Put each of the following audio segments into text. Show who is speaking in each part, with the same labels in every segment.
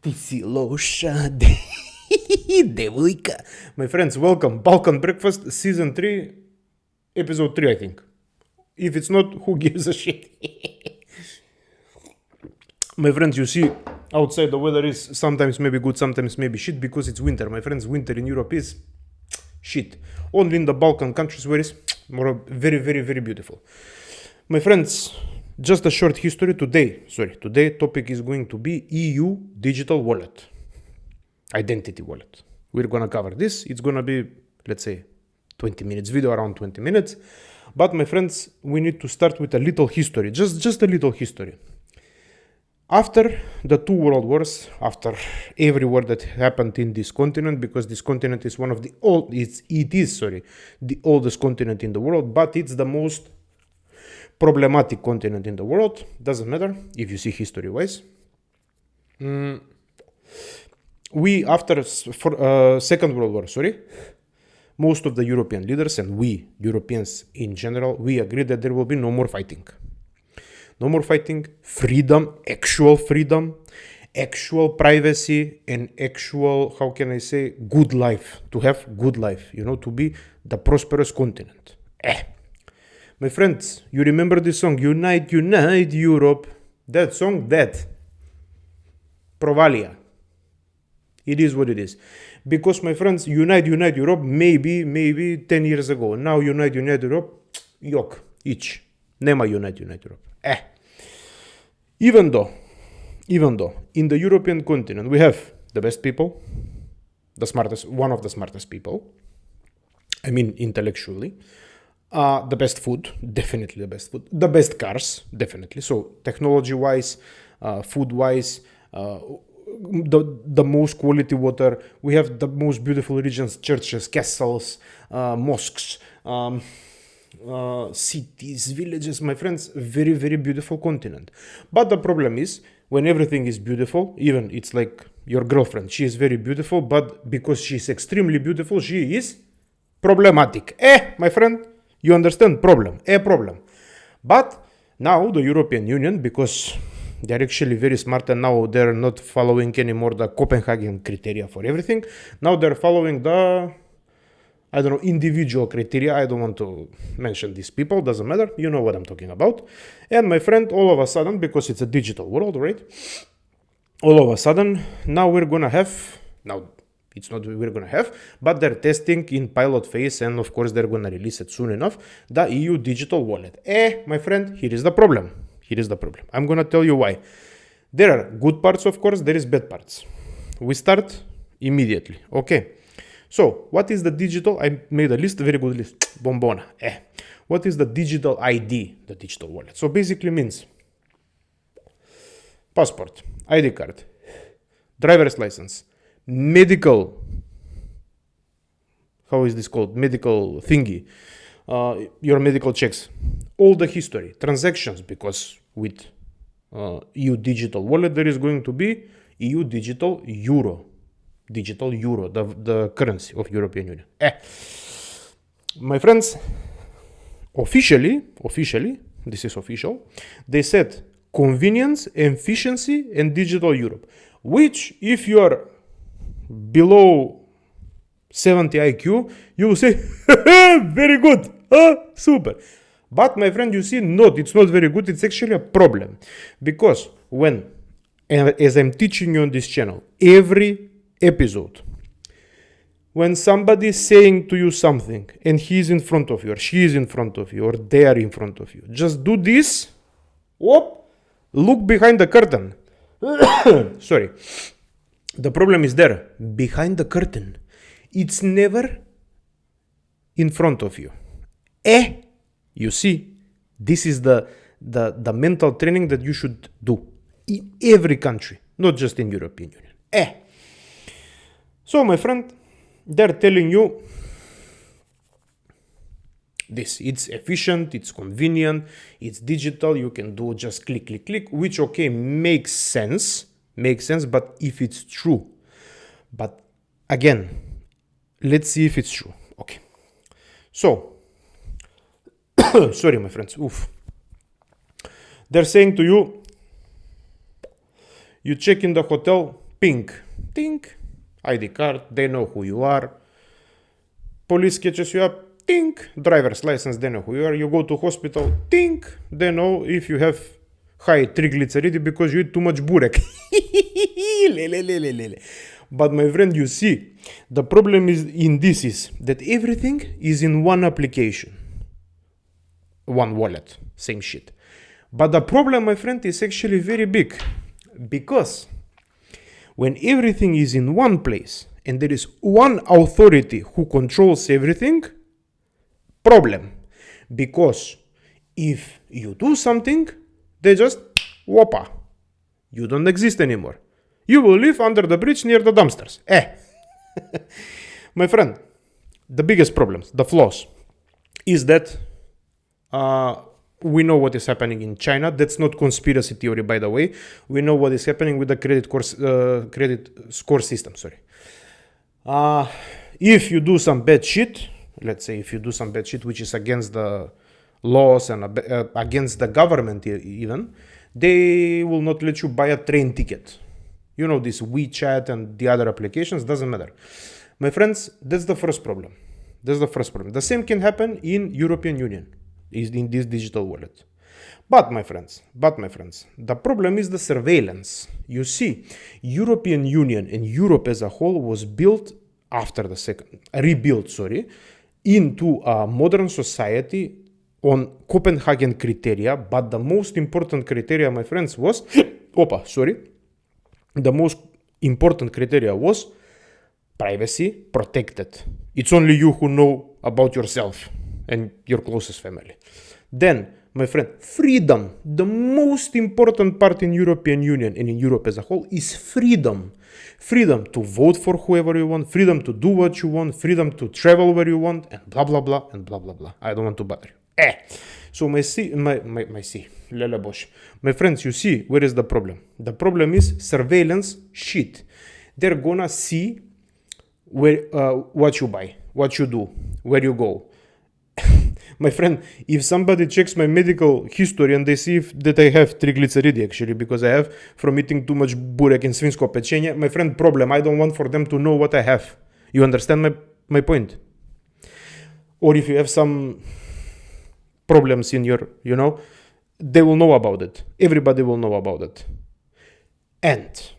Speaker 1: Tisiloša devojka. My friends, welcome. Balkan Breakfast, Season 3, Episode 3, I think. If it's not, who gives a shit? My friends, you see, outside the weather is sometimes maybe good, sometimes maybe shit, because it's winter. My friends, winter in Europe is shit. Only in the Balkan countries where it's more very, very, very beautiful. My friends, just a short history today. Today topic is going to be EU digital wallet, identity wallet. We're gonna cover this. It's gonna be, let's say, 20 minutes video, around 20 minutes. But my friends, we need to start with a little history, just a little history. After the two world wars, after every war that happened in this continent, because this continent is one of the the oldest continent in the world, but it's the most problematic continent in the world. Doesn't matter if you see history wise. We, after Second World War, most of the European leaders and we Europeans in general, we agreed that there will be no more fighting. No more fighting, freedom, actual privacy, and actual, how can I say, good life. To have good life, to be the prosperous continent. My friends, you remember this song, Unite, Unite Europe? That song, Provalia. It is what it is. Because, my friends, Unite, Unite Europe, maybe 10 years ago. Now, Unite, Unite Europe, yok, each. Nema Unite, Unite Europe. Even though, in the European continent, we have the best people, one of the smartest people, I mean, intellectually, the best food, definitely the best food, the best cars, definitely. So, technology-wise, food-wise, the most quality water. We have the most beautiful regions, churches, castles, mosques, cities, villages. My friends, very, very beautiful continent. But the problem is, when everything is beautiful, even it's like your girlfriend, she is very beautiful, but because she is extremely beautiful, she is problematic. My friend, you understand? Problem. But now the European Union, because they're actually very smart, and now they're not following anymore the Copenhagen criteria for everything. Now they're following the, individual criteria. I don't want to mention these people, doesn't matter. You know what I'm talking about. And my friend, all of a sudden, because it's a digital world, right? All of a sudden, now we're gonna have, but they're testing in pilot phase, and of course they're gonna release it soon enough, the EU digital wallet. My friend, here is the problem. I'm gonna tell you why. There are good parts, of course, there is bad parts. We start immediately, okay? So, what is the digital? I made a list, a very good list. Bombona. What is the digital ID, the digital wallet? So, basically means passport, ID card, driver's license, medical, how is this called? Medical thingy, your medical checks, all the history, transactions, because with EU digital wallet, there is going to be EU digital euro, the currency of European Union. My friends, officially, this is official, they said convenience, efficiency, and digital Europe, which if you are below 70 IQ, you will say, very good, super. But my friend, you see, it's not very good, it's actually a problem. Because as I'm teaching you on this channel, every episode, when somebody is saying to you something and he's in front of you or she is in front of you or they are in front of you, just do this, look behind the curtain. Sorry. The problem is there, behind the curtain. It's never in front of you. You see, this is the mental training that you should do in every country, not just in European Union. So, my friend, they're telling you this. It's efficient, it's convenient, it's digital, you can do just click, which, okay, makes sense, but if it's true. But again, let's see if it's true. Okay. So, sorry, my friends. They're saying to you, you check in the hotel pink, tink, ID card, they know who you are. Police catches you up, tink, driver's license, they know who you are. You go to hospital, tink, they know if you have high triglyceride because you eat too much burek. But my friend, you see, the problem is that everything is in one application, one wallet, same shit. But the problem, my friend, is actually very big, because when everything is in one place and there is one authority who controls everything, problem. Because if you do something, they just, whoppa, you don't exist anymore. You will live under the bridge near the dumpsters. My friend, the biggest problems, the flaws, is that we know what is happening in China. That's not conspiracy theory, by the way. We know what is happening with the credit score system. If you do some bad shit, let's say if you do some bad shit which is against the laws and against the government even, they will not let you buy a train ticket. You know, this WeChat and the other applications, doesn't matter. My friends, that's the first problem. The same can happen in European Union, is in this digital wallet. But my friends, the problem is the surveillance. You see, European Union and Europe as a whole was rebuilt into a modern society on Copenhagen criteria. But the most important criteria, my friends, was the most important criteria was privacy protected. It's only you who know about yourself and your closest family. Then, my friend, freedom. The most important part in European Union and in Europe as a whole is freedom. Freedom to vote for whoever you want, freedom to do what you want, freedom to travel where you want, and blah, blah, blah, and blah, blah, blah. I don't want to bother you. So my friends, you see, where is the problem? The problem is surveillance shit. They're gonna see where what you buy, what you do, where you go. My friend, if somebody checks my medical history and they see that I have triglyceride actually, because I have from eating too much burek and svinsko pečenje, my friend, problem. I don't want for them to know what I have. You understand my point? Or if you have some problems in your, they will know about it. Everybody will know about it. And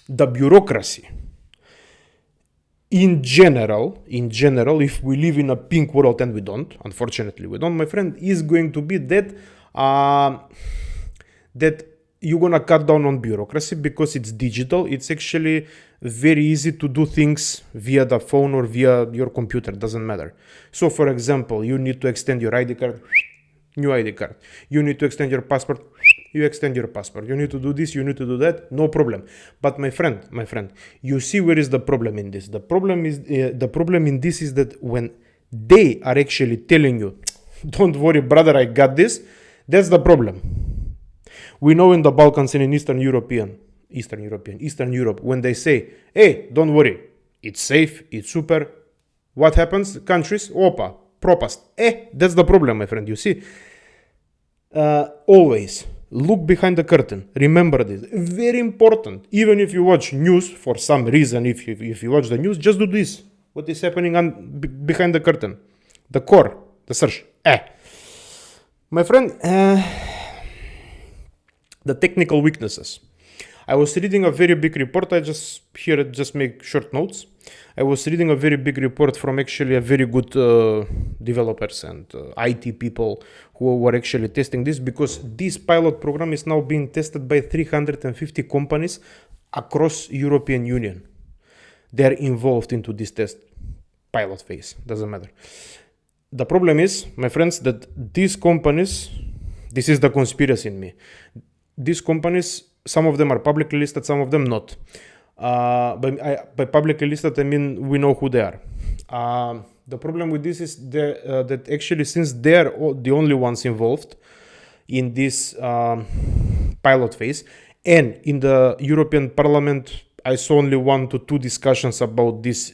Speaker 1: the bureaucracy. In general, if we live in a pink world, and we don't, unfortunately we don't, my friend, is going to be that you're gonna cut down on bureaucracy because it's digital. It's actually very easy to do things via the phone or via your computer, doesn't matter. So for example, you need to extend your ID card, new ID card. You need to extend your passport, you extend your passport. You need to do this, you need to do that, no problem. But my friend, you see where is the problem in this? The problem in this is that when they are actually telling you, don't worry, brother, I got this, that's the problem. We know in the Balkans and in Eastern Europe, when they say, hey, don't worry, it's safe, it's super, what happens? Countries, opa, propast. That's the problem, my friend, you see. Always look behind the curtain. Remember this. Very important. Even if you watch news, for some reason, if you watch the news, just do this. What is happening behind the curtain? The core, the search. My friend, the technical weaknesses. I was reading a very big report. I just make short notes. I was reading a very big report from actually a very good developers and IT people who were actually testing this, because this pilot program is now being tested by 350 companies across European Union. They're involved into this test pilot phase. Doesn't matter. The problem is, my friends, that these companies, this is the conspiracy in me. These companies, some of them are publicly listed, some of them not. By publicly listed, I mean we know who they are. The problem with this is that actually, since they're the only ones involved in this pilot phase, and in the European Parliament, I saw only 1 to 2 discussions about this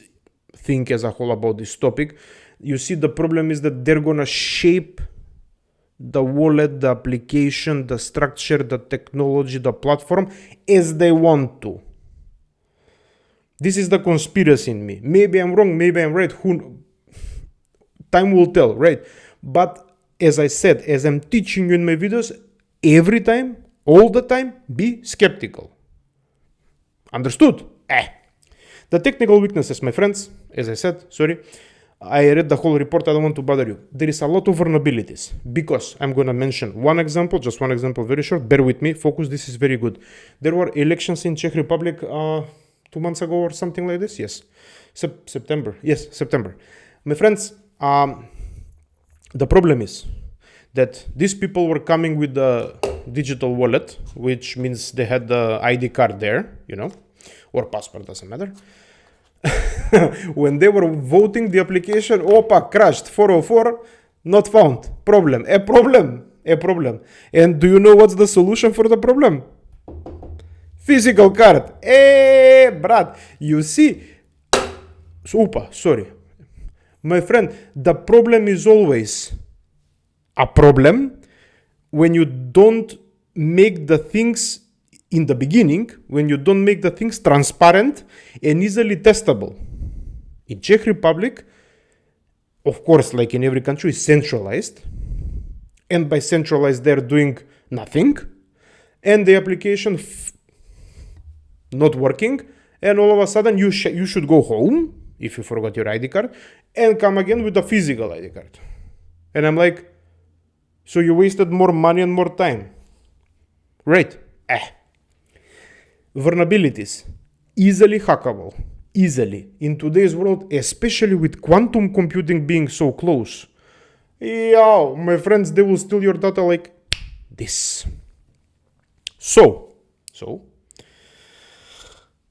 Speaker 1: thing as a whole, about this topic. You see, the problem is that they're gonna shape the wallet, the application, the structure, the technology, the platform as they want to. This is the conspiracy in me. Maybe I'm wrong, maybe I'm right. Time will tell, right? But as I said, as I'm teaching you in my videos, every time, all the time, be skeptical. Understood? The technical weaknesses, my friends, as I said, sorry, I read the whole report, I don't want to bother you. There is a lot of vulnerabilities because I'm going to mention one example, just one example, very short. Bear with me, focus, this is very good. There were elections in Czech Republic 2 months ago or something like this. Yes, September. Yes, September. My friends, the problem is that these people were coming with the digital wallet, which means they had the ID card there, or passport, doesn't matter. When they were voting, the application, crashed, 404, not found, problem. And do you know what's the solution for the problem? Physical card. Brat, you see, sorry. My friend, the problem is always a problem when you don't make the things in the beginning, when you don't make the things transparent and easily testable. In Czech Republic, of course, like in every country, is centralized. And by centralized, they're doing nothing. And the application not working. And all of a sudden, you should go home, if you forgot your ID card, and come again with a physical ID card. And I'm like, so you wasted more money and more time. Right? Vulnerabilities. Easily hackable. Easily. In today's world, especially with quantum computing being so close. My friends, they will steal your data like this. So,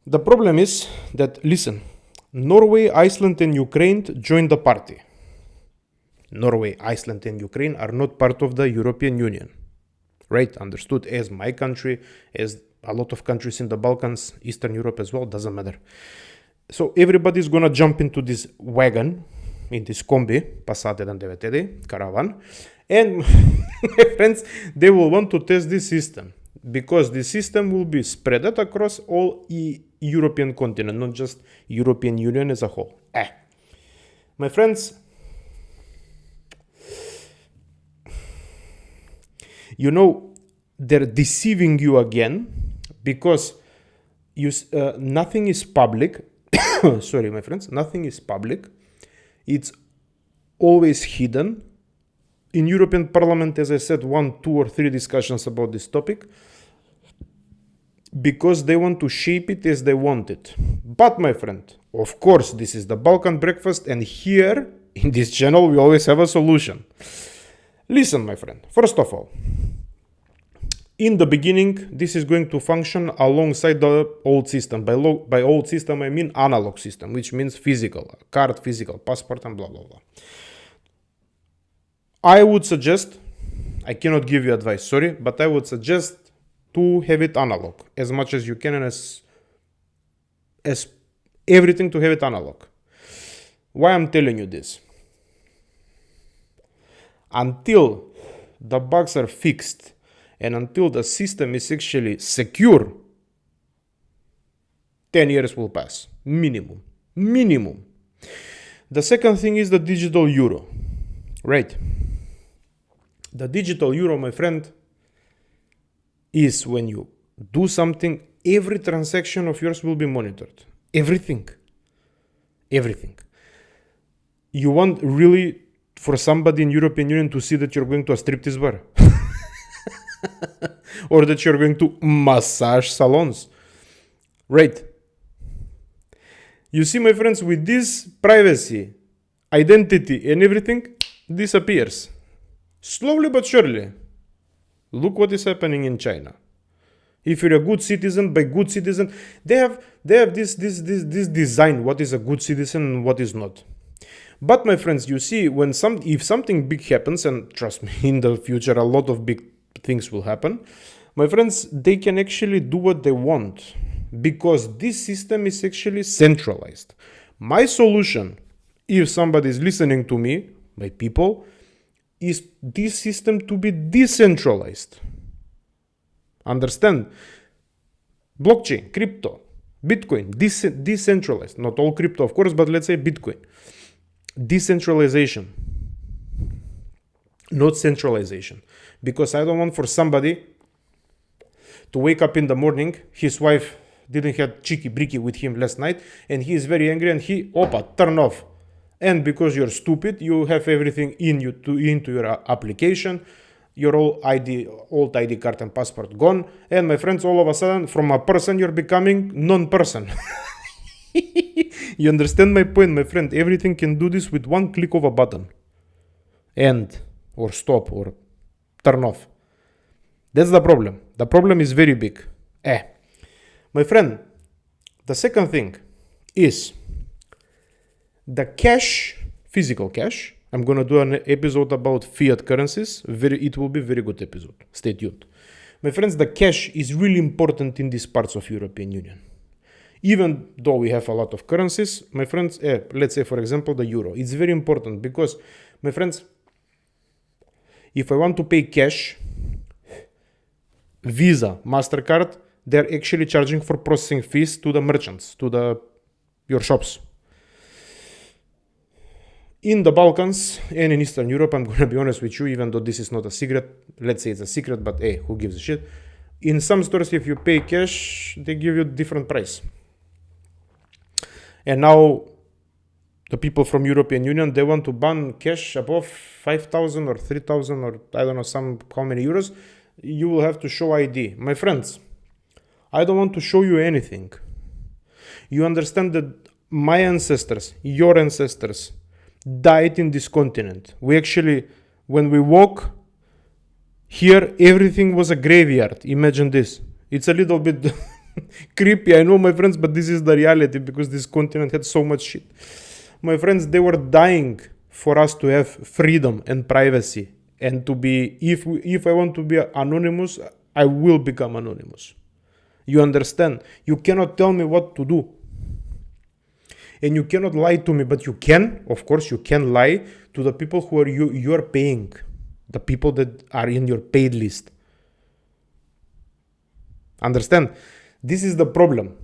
Speaker 1: the problem is that, listen, Norway, Iceland, and Ukraine joined the party. Norway, Iceland, and Ukraine are not part of the European Union. Right? Understood? As my country, as a lot of countries in the Balkans, Eastern Europe as well, doesn't matter. So everybody's gonna jump into this wagon, in this combi, Passat and DVTD, caravan, and my friends, they will want to test this system, because the system will be spread out across all European continent, not just European Union as a whole. My friends, they're deceiving you again, because nothing is public. Sorry, my friends, nothing is public. It's always hidden. In European Parliament, as I said, 1, 2, or 3 discussions about this topic, because they want to shape it as they want it. But my friend, of course, this is the Balkan breakfast, and here in this channel we always have a solution. Listen, my friend, first of all, in the beginning, this is going to function alongside the old system. By old system, I mean analog system, which means physical, card, physical, passport, and blah, blah, blah. I would suggest, I cannot give you advice, sorry, but I would suggest to have it analog as much as you can, and as everything to have it analog. Why I'm telling you this? Until the bugs are fixed, and until the system is actually secure, 10 years will pass. Minimum. The second thing is the digital euro. Right? The digital euro, my friend, is when you do something, every transaction of yours will be monitored. Everything. You want really for somebody in European Union to see that you're going to a striptease bar? Or that you're going to massage salons? Right? You see, my friends, with this privacy, identity, and everything disappears. Slowly but surely. Look what is happening in China. If you're a good citizen, by good citizen, they have this design, what is a good citizen and what is not. But my friends, you see, if something big happens, and trust me, in the future a lot of big things will happen, my friends, they can actually do what they want, because this system is actually centralized. My solution, if somebody is listening to me, my people, is this system to be decentralized. Understand? Blockchain, crypto, Bitcoin, decentralized. Not all crypto, of course, but let's say Bitcoin. Decentralization, not centralization. Because I don't want for somebody to wake up in the morning, his wife didn't have cheeky bricky with him last night, and he is very angry and he, turn off. And because you're stupid, you have everything into your application, your old ID card and passport gone, and my friends, all of a sudden, from a person, you're becoming non-person. You understand my point, my friend? Everything can do this with one click of a button. End, or stop, or turn off. That's the problem. The problem is very big. My friend, the second thing is the cash, physical cash. I'm gonna do an episode about fiat currencies. It will be a very good episode. Stay tuned. My friends, the cash is really important in these parts of European Union. Even though we have a lot of currencies, my friends, let's say for example the euro. It's very important because, my friends, if I want to pay cash, Visa, MasterCard, they're actually charging for processing fees to the merchants, to your shops. In the Balkans and in Eastern Europe, I'm going to be honest with you, even though this is not a secret, let's say it's a secret, but who gives a shit? In some stores, if you pay cash, they give you different price. And now, the people from European Union, they want to ban cash above 5,000 or 3,000 or I don't know how many euros. You will have to show ID. My friends, I don't want to show you anything. You understand that my ancestors, your ancestors, died in this continent. We actually, when we walk here, everything was a graveyard. Imagine this. It's a little bit creepy, I know, my friends, but this is the reality because this continent had so much shit. My friends, they were dying for us to have freedom and privacy and to be, if I want to be anonymous, I will become anonymous. You understand? You cannot tell me what to do. And you cannot lie to me, but you can, of course, you can lie to the people who are you're paying, the people that are in your paid list. Understand? This is the problem.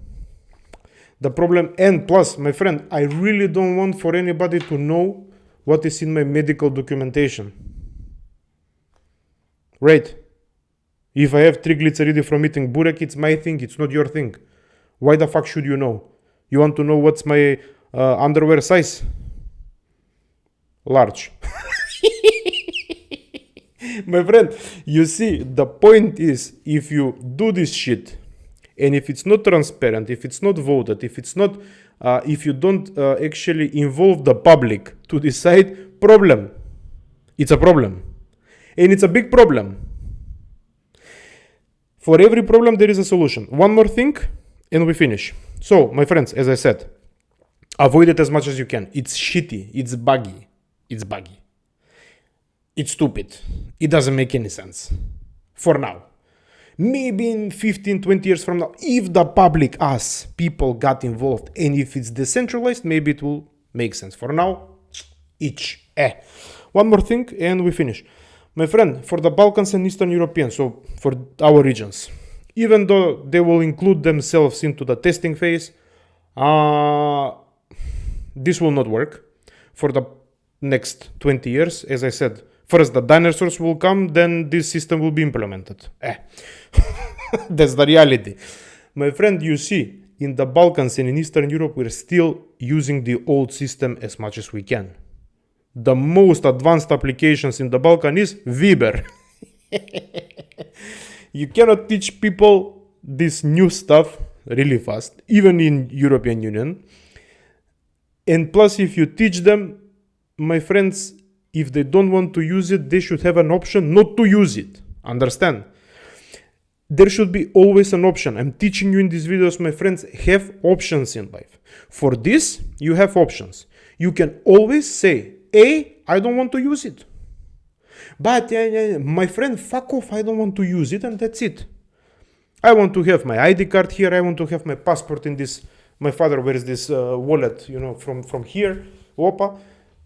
Speaker 1: The problem, and plus, my friend, I really don't want for anybody to know what is in my medical documentation. Right? If I have triglyceride from eating burek, it's my thing, it's not your thing. Why the fuck should you know? You want to know what's my underwear size? Large. My friend, you see, the point is, if you do this shit, and if it's not transparent, if it's not voted, if you don't actually involve the public to decide, problem. It's a problem. And it's a big problem. For every problem, there is a solution. One more thing, and we finish. So, my friends, as I said, avoid it as much as you can. It's shitty. It's buggy. It's stupid. It doesn't make any sense. For now. Maybe in 15, 20 years from now, if the public, us, people got involved, and if it's decentralized, maybe it will make sense. For now, One more thing, and we finish. My friend, for the Balkans and Eastern European, so for our regions, even though they will include themselves into the testing phase, this will not work for the next 20 years. As I said, first the dinosaurs will come, then this system will be implemented. That's the reality. My friend, you see, in the Balkans and in Eastern Europe, we're still using the old system as much as we can. The most advanced applications in the Balkan is Viber. You cannot teach people this new stuff really fast, even in European Union. And plus, if you teach them, my friends, if they don't want to use it, they should have an option not to use it. Understand? There should be always an option. I'm teaching you in these videos, my friends, have options in life. For this, you have options. You can always say, I don't want to use it. But my friend, fuck off, I don't want to use it, and that's it. I want to have my ID card here, I want to have my passport in this, my father wears this wallet, from here,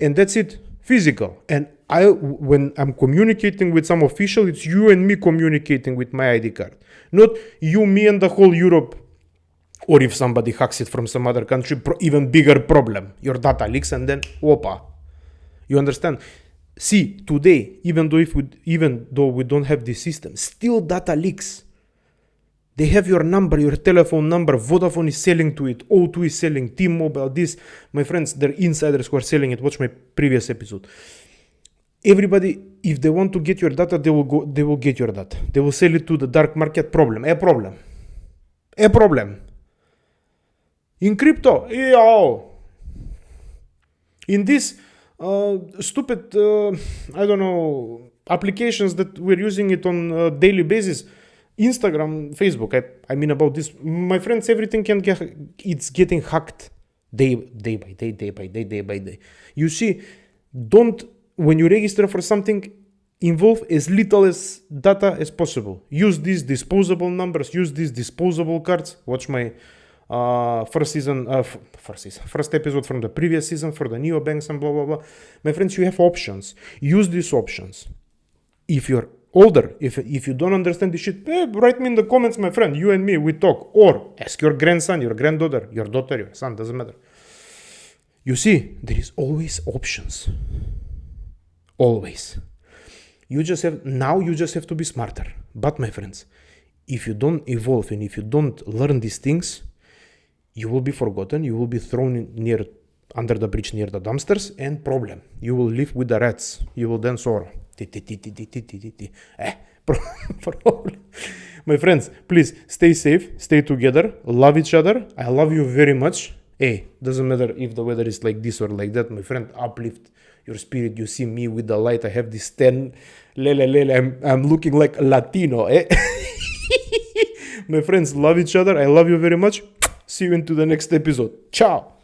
Speaker 1: and that's it, physical. And when I'm communicating with some official, it's you and me communicating with my ID card, not you, me, and the whole Europe. Or if somebody hacks it from some other country, even bigger problem. Your data leaks and then, opa. You understand? See, today, even though we don't have this system, still data leaks. They have your number, your telephone number. Vodafone is selling to it. O2 is selling. T-Mobile, this. My friends, they're insiders who are selling it. Watch my previous episode. Everybody, if they want to get your data, they will get your data. They will sell it to the dark market. A problem. In crypto, in this stupid, applications that we're using it on a daily basis, Instagram, Facebook, I mean about this, my friends, everything it's getting hacked day by day. You see, when you register for something, involve as little as data as possible. Use these disposable numbers, use these disposable cards. Watch my first episode from the previous season for the neobanks and blah blah blah. My friends, you have options. Use these options. If you're older, if you don't understand this shit, write me in the comments, my friend. You and me, we talk. Or ask your grandson, your granddaughter, your daughter, your son, doesn't matter. You see, there is always options. Always. You just have to be smarter. But my friends, if you don't evolve and if you don't learn these things, you will be forgotten. You will be thrown under the bridge near the dumpsters, and problem. You will live with the rats. You will then soar. Problem. My friends, please stay safe, stay together, love each other. I love you very much. Doesn't matter if the weather is like this or like that, my friend. Uplift your spirit. You see me with the light. I have this 10. I'm looking like a Latino. My friends, love each other. I love you very much. See you into the next episode. Ciao.